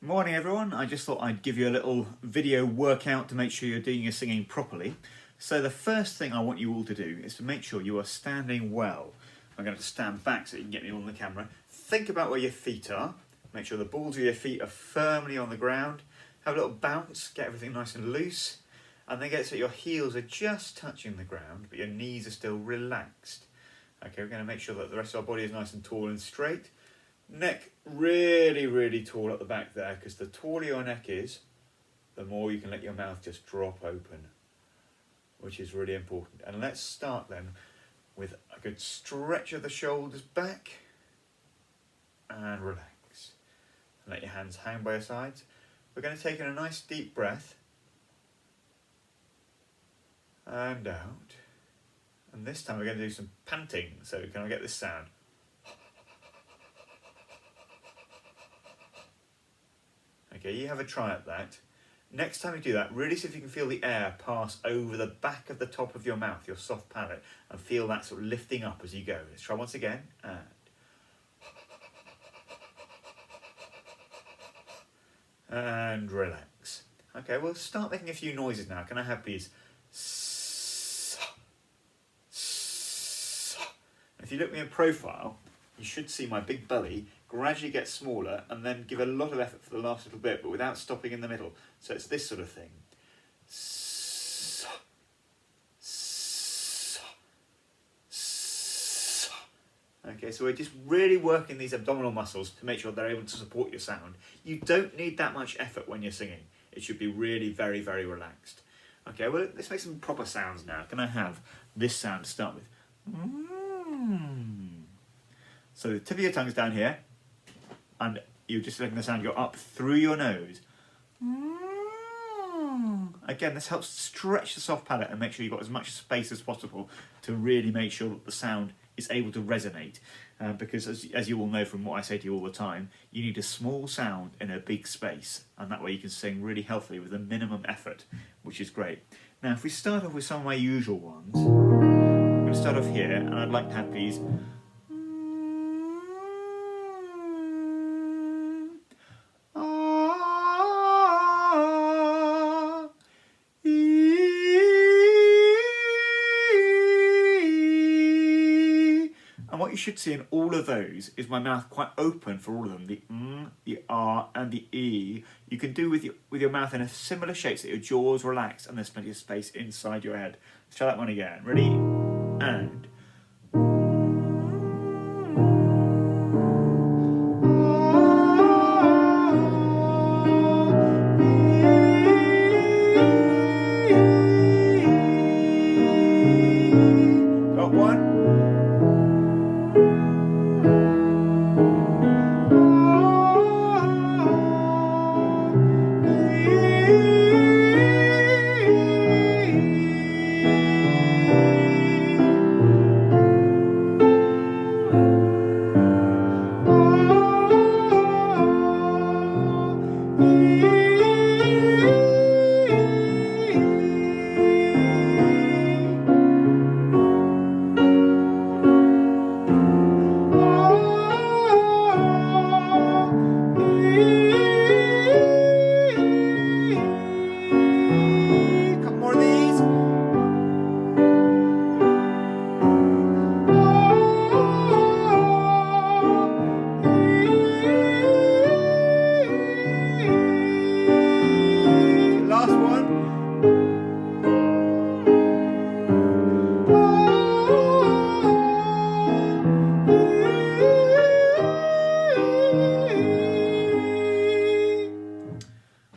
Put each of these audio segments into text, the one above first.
Morning everyone, I just thought I'd give you a little video workout to make sure you're doing your singing properly. So the first thing I want you all to do is to make sure you are standing well. I'm going to stand back so you can get me on the camera. Think about where your feet are, make sure the balls of your feet are firmly on the ground. Have a little bounce, get everything nice and loose, and then get so your heels are just touching the ground but your knees are still relaxed. Okay, we're going to make sure that the rest of our body is nice and tall and straight. Neck really tall at the back there, because the taller your neck is, the more you can let your mouth just drop open, which is really important. And let's start then with a good stretch of the shoulders back and relax. And let your hands hang by your sides. We're going to take in a nice deep breath and out. And this time we're going to do some panting. So can I get this sound? Okay, you have a try at that. Next time you do that, really see if you can feel the air pass over the back of the top of your mouth, your soft palate, and feel that sort of lifting up as you go. Let's try once again. And relax. Okay, we'll start making a few noises now. Can I have these? If you look at me in profile, you should see my big belly gradually get smaller and then give a lot of effort for the last little bit, but without stopping in the middle. So it's this sort of thing. Okay, so we're just really working these abdominal muscles to make sure they're able to support your sound. You don't need that much effort when you're singing. It should be really very relaxed. Okay, well, let's make some proper sounds now. Can I have this sound to start with? So the tip of your tongue's down here, and you're just letting the sound go up through your nose. Again, this helps stretch the soft palate and make sure you've got as much space as possible to really make sure that the sound is able to resonate. Because as you all know from what I say to you all the time, you need a small sound in a big space, and that way you can sing really healthily with a minimum effort, which is great. Now, if we start off with some of my usual ones, I'm going to start off here, and I'd like to have these. What you should see in all of those is my mouth quite open for all of them. The the R and the E. You can do with your mouth in a similar shape so that your jaws relax and there's plenty of space inside your head. Let's try that one again. Ready? And. Got one?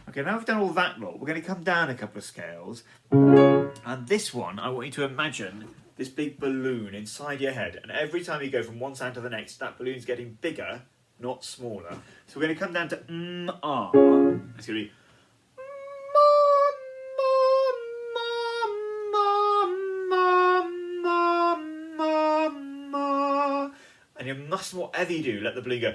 Okay, now we've done all that lot, we're going to come down a couple of scales. And this one, I want you to imagine this big balloon inside your head. And every time you go from one sound to the next, that balloon's getting bigger, not smaller. So we're going to come down to R. It's going to be. And you must, whatever you do, let the balloon go.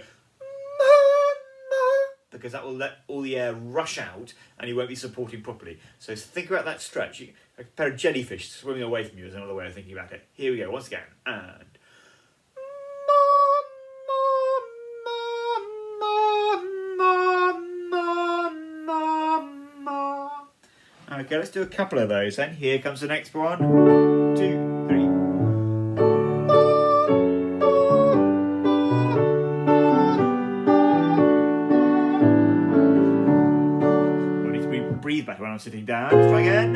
Because that will let all the air rush out and you won't be supporting properly. So think about that stretch. A pair of jellyfish swimming away from you is another way of thinking about it. Here we go, once again. And. Okay, let's do a couple of those then. Here comes the next one. 2, 3. I need to breathe better when I'm sitting down. Let's try again.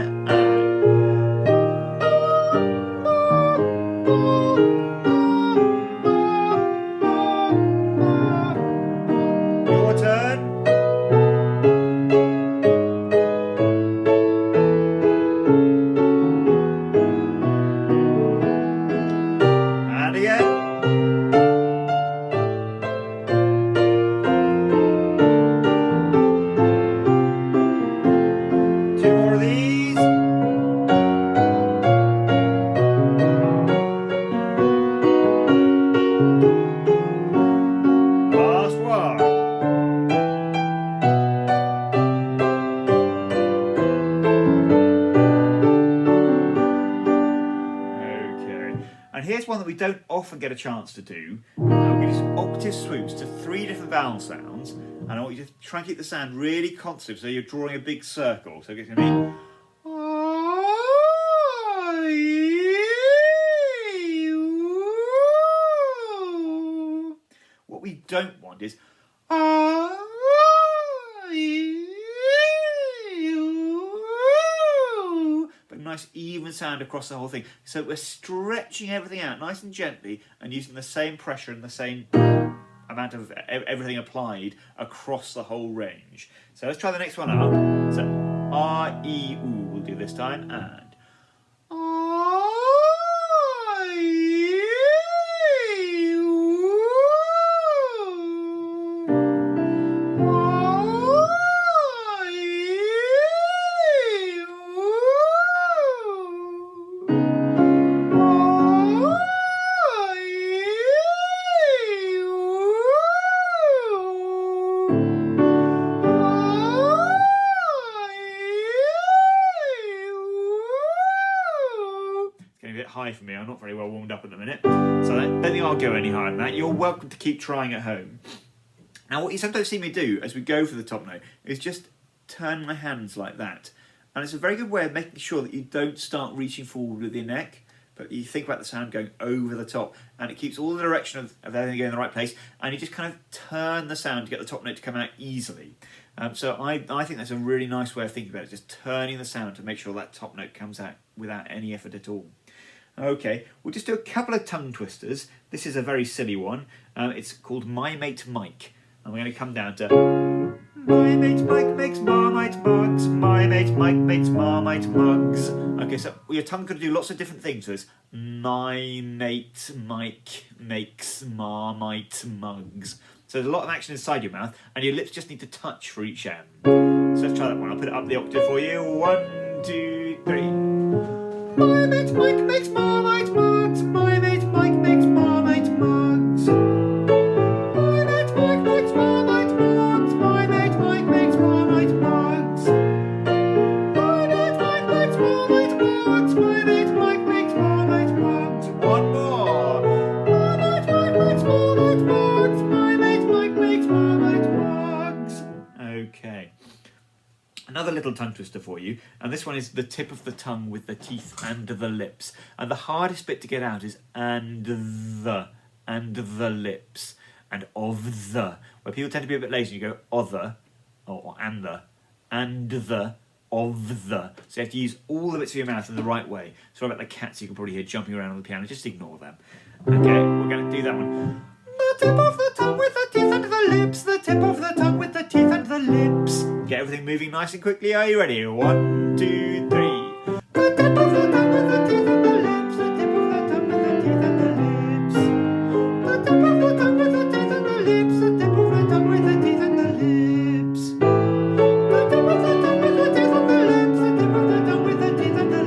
Your turn. And again. Two more of these. Last one. Okay. And here's one that we don't often get a chance to do. We're going to do octave swoops to 3 different vowel sounds. And I want you to try and keep the sound really constant, so you're drawing a big circle. So it's going to be... What we don't want is... But nice even sound across the whole thing. So we're stretching everything out nice and gently and using the same pressure and the same amount of everything applied across the whole range. So let's try the next one up. So R, E, U we'll do this time, and high for me. I'm not very well warmed up at the minute, so I don't think I'll go any higher than that. You're welcome to keep trying at home. Now what you sometimes see me do as we go for the top note is just turn my hands like that, and it's a very good way of making sure that you don't start reaching forward with your neck, but you think about the sound going over the top, and it keeps all the direction of everything going in the right place, and you just kind of turn the sound to get the top note to come out easily. So I think that's a really nice way of thinking about it, just turning the sound to make sure that top note comes out without any effort at all. Okay, we'll just do a couple of tongue twisters. This is a very silly one. It's called My Mate Mike. And we're going to come down to My mate Mike makes Marmite mugs. My mate Mike makes Marmite mugs. Okay, so your tongue could do lots of different things. So it's My mate Mike makes Marmite mugs. So there's a lot of action inside your mouth, and your lips just need to touch for each M. So let's try that one. I'll put it up the octave for you. 1, 2, 3. My mate Mike makes Marmite mugs. My mate Mike makes Marmite mugs. My mate Mike makes Marmite mugs. My mate Mike makes Marmite mugs. My mate Mike makes Marmite mugs. My mate Mike makes Marmite mugs. One more. My mate Mike makes Marmite mugs. My mate Mike makes Marmite mugs. Okay. Another little tongue twister for you, and this one is the tip of the tongue with the teeth and the lips. And the hardest bit to get out is and the lips, and of the. Where people tend to be a bit lazy, you go other, or and the, of the. So you have to use all the bits of your mouth in the right way. Sorry about the cats you can probably hear jumping around on the piano, just ignore them. Okay, we're going to do that one. The tip of the tongue with the teeth and the lips, the tip of the tongue with the teeth and the lips. Get everything moving nice and quickly. Are you ready? 1, 2, 3. The tip of the tongue with the teeth and the lips, the tip of the tongue with the teeth and the lips. The tip of the tongue with the teeth and the lips, the tip of the tongue with the teeth and the lips. The tip of the tongue with the teeth and the lips, the tip of the tongue with the teeth and the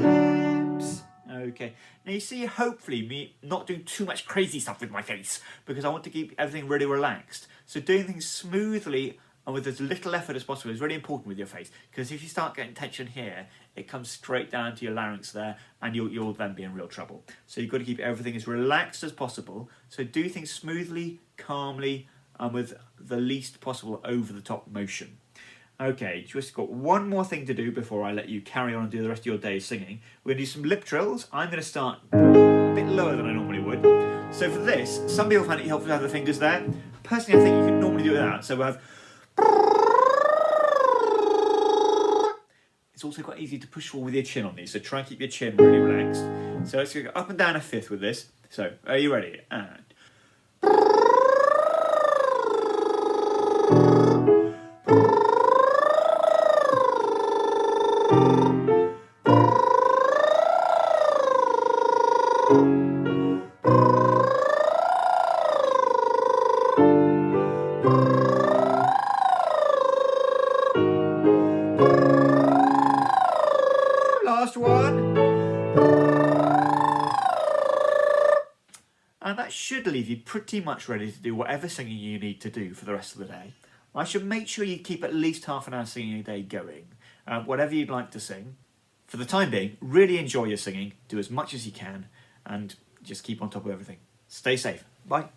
lips. Okay. Now you see, hopefully, me not doing too much crazy stuff with my face, because I want to keep everything really relaxed. So doing things smoothly and with as little effort as possible is really important with your face, because if you start getting tension here, it comes straight down to your larynx there, and you'll then be in real trouble. So you've got to keep everything as relaxed as possible. So do things smoothly, calmly, and with the least possible over-the-top motion. Okay, just got one more thing to do before I let you carry on and do the rest of your day singing. We're going to do some lip trills. I'm going to start a bit lower than I normally would. So for this, some people find it helpful to have the fingers there. Personally, I think you can normally do it without. So we'll have... It's also quite easy to push forward with your chin on these, so try and keep your chin really relaxed. So let's go up and down a fifth with this. So, are you ready? And... Last one. And that should leave you pretty much ready to do whatever singing you need to do for the rest of the day. I should make sure you keep at least half an hour singing a day going, whatever you'd like to sing. For the time being, really enjoy your singing, do as much as you can, and just keep on top of everything. Stay safe. Bye.